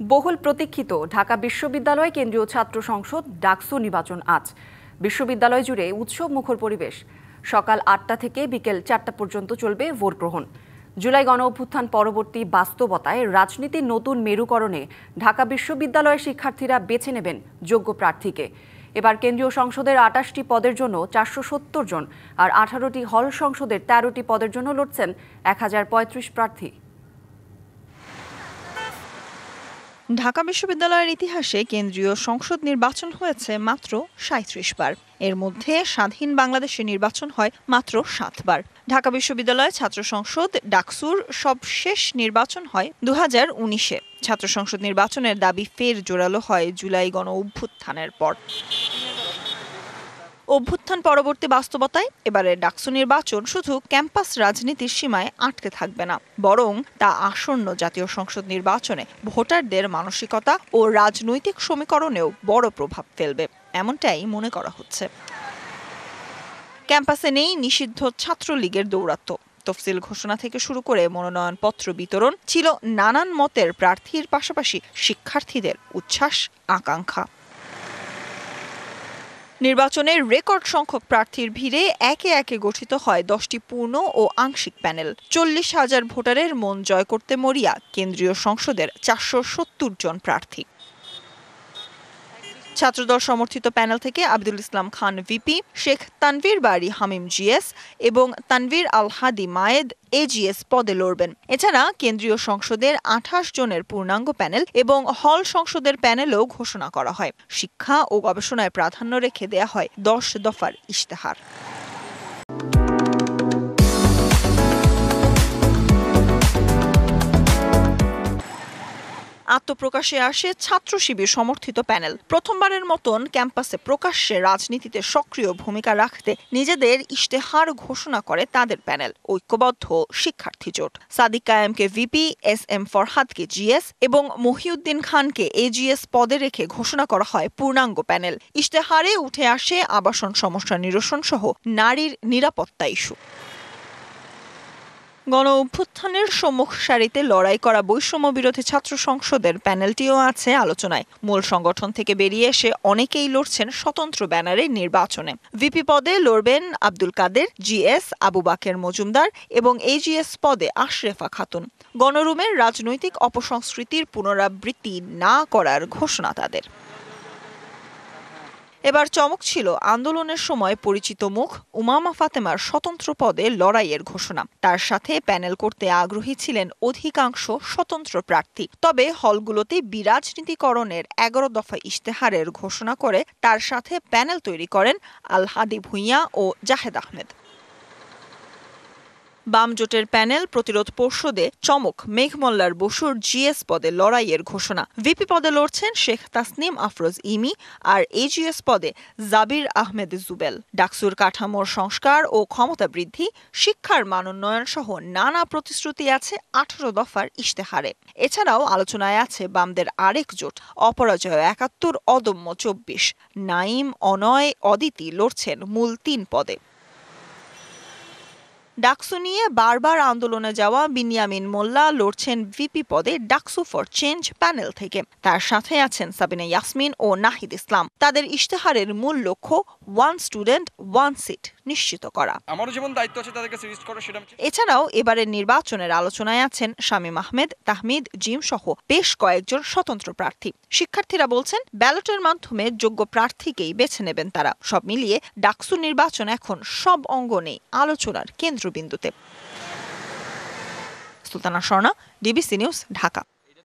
বহুল প্রতীক্ষিত ঢাকা বিশ্ববিদ্যালয় কেন্দ্রীয় ছাত্র সংসদ ডাকসু নির্বাচন আজ। বিশ্ববিদ্যালয় জুড়ে উৎসব মুখর পরিবেশ। সকাল ৮টা থেকে বিকেল ৪টা পর্যন্ত চলবে ভোট গ্রহণ। জুলাই গণ অভ্যুত্থান পরবর্তী বাস্তবতায় রাজনীতির নতুন মেরুকরণে ঢাকা বিশ্ববিদ্যালয়ের শিক্ষার্থীরা বেছে নেবেন যোগ্য প্রার্থীকে। এবার কেন্দ্রীয় সংসদের ২৮টি পদের জন্য ৪৭০ জন আর ১৮টি হল সংসদের ১৩টি পদের জন্য লড়ছেন ১০৩৫ প্রার্থী। ঢাকা বিশ্ববিদ্যালয়ের ইতিহাসে কেন্দ্রীয় সংসদ নির্বাচন হয়েছে মাত্র ৩৭ বার। এর মধ্যে স্বাধীন বাংলাদেশে নির্বাচন হয় মাত্র ৭ বার। ঢাকা বিশ্ববিদ্যালয় ছাত্র সংসদ ডাকসুর সবশেষ নির্বাচন হয় ২০১৯-এ। ছাত্র সংসদ নির্বাচনের দাবি ফের জোরালো হয় জুলাই গণ অভ্যুত্থানের পর। অভ্যুত্থান পরবর্তী বাস্তবতায় এবারের ডাকসু নির্বাচন শুধু ক্যাম্পাস রাজনীতির সীমায় আটকে থাকবে না, বরং তা আসন্ন জাতীয় সংসদ নির্বাচনে ভোটারদের মানসিকতা ও রাজনৈতিক সমীকরণেও বড় প্রভাব ফেলবে, এমনটাই মনে করা হচ্ছে। ক্যাম্পাসে নেই নিষিদ্ধ ছাত্রলীগের দৌরাত্ম্য। তফসিল ঘোষণা থেকে শুরু করে মনোনয়নপত্র বিতরণ ছিল নানান মতের প্রার্থীর পাশাপাশি শিক্ষার্থীদের উচ্ছ্বাস আকাঙ্ক্ষা। নির্বাচনের রেকর্ড সংখ্যক প্রার্থীর ভিড়ে একে একে গঠিত হয় 10টি পূর্ণ ও আংশিক প্যানেল। ৪০,০০০ ভোটারের মন জয় করতে মরিয়া কেন্দ্রীয় সংসদের ৪৭০ জন প্রার্থী। ছাত্রদল সমর্থিত প্যানেল থেকে আব্দুল ইসলাম খান ভিপি, শেখ তানভীর বারী হামিম জিএস এবং তানভীর আল হাদি মায়েদ এজিএস পদে লড়বেন। এছাড়া কেন্দ্রীয় সংসদের ২৮ জনের পূর্ণাঙ্গ প্যানেল এবং হল সংসদের প্যানেলও ঘোষণা করা হয়। শিক্ষা ও গবেষণায় প্রাধান্য রেখে দেয়া হয় ১০ দফার ইশতেহার। আত্মপ্রকাশে আসে ছাত্র শিবির সমর্থিত প্যানেল। প্রথমবারের মতন ক্যাম্পাসে প্রকাশ্যে রাজনীতিতে সক্রিয় ভূমিকা রাখতে নিজেদের ইশতেহার ঘোষণা করে তাদের প্যানেল ঐক্যবদ্ধ শিক্ষার্থী জোট। সাদিক কায়েমকে ভিপি, SM ফরহাদকে জিএস এবং মহিউদ্দিন খানকে এজিএস পদে রেখে ঘোষণা করা হয় পূর্ণাঙ্গ প্যানেল। ইশতেহারে উঠে আসে আবাসন সমস্যা নিরসন সহ নারীর নিরাপত্তা ইস্যু। গণ অভ্যুত্থানের সম্মুখ সারিতে লড়াই করা বৈষম্য বিরোধী ছাত্র সংসদের প্যানেলটিও আছে আলোচনায়। মূল সংগঠন থেকে বেরিয়ে এসে অনেকেই লড়ছেন স্বতন্ত্র ব্যানারে নির্বাচনে। ভিপি পদে লড়বেন আব্দুল কাদের, জিএস আবু বাকের মজুমদার এবং এজিএস পদে আশরেফা খাতুন। গণরুমের রাজনৈতিক অপসংস্কৃতির পুনরাবৃত্তি না করার ঘোষণা তাদের। এবার চমক ছিল আন্দোলনের সময় পরিচিত মুখ উমামা ফাতেমার স্বতন্ত্র পদে লড়াইয়ের ঘোষণা। তার সাথে প্যানেল করতে আগ্রহী ছিলেন অধিকাংশ স্বতন্ত্র প্রার্থী। তবে হলগুলোতে বিরাজনীতিকরণের ১১ দফা ইশতেহারের ঘোষণা করে তার সাথে প্যানেল তৈরি করেন আল হাদি ভূঁইয়া ও জাহেদ আহমেদ। বাম জোটের প্যানেল প্রতিরোধ পর্ষদে চমক মেঘমল্লার বসুর জিএস পদে লড়াইয়ের ঘোষণা। ভিপি পদে লড়ছেন শেখ তাসনিম আফরোজ ইমি আর এজিএস পদে জাবির আহমেদ জুবেল। ডাকসুর কাঠামোর সংস্কার ও ক্ষমতা বৃদ্ধি, শিক্ষার মানোন্নয়ন সহ নানা প্রতিশ্রুতি আছে ১৮ দফার ইশতেহারে। এছাড়াও আলোচনায় আছে বামদের আরেক জোট অপরাজয় ৭১, অদম্য ২৪। নাইম, অনয়, অদিতি লড়ছেন মূল ৩ পদে। ডাকসু নিয়ে বারবার আন্দোলনে যাওয়া বিনিয়ামিন মোল্লা লড়ছেন ভিপি পদে ডাকসু ফর চেঞ্জ প্যানেল থেকে। তার সাথে আছেন সাবিনা ইয়াসমিন ও নাহিদ ইসলাম। তাদের ইশতেহারের মূল লক্ষ্য ওয়ান স্টুডেন্ট ওয়ান সিট নিশ্চিত করা। আমারও যেমন দায়িত্ব আছে তাদেরকে সিরিজ করা সেটা। এছাড়াও এবারের নির্বাচনের আলোচনায় আছেন শামীম আহমেদ, তাহমিদ, জিম সহ বেশ কয়েকজন স্বতন্ত্র প্রার্থী। শিক্ষার্থীরা বলছেন ব্যালটের মাধ্যমে যোগ্য প্রার্থীকেই বেছে নেবেন তারা। সব মিলিয়ে ডাকসু নির্বাচন এখন সব অঙ্গনে আলোচনার কেন্দ্রবিন্দুতে। Sultana Swarna, DBC news, Dhaka.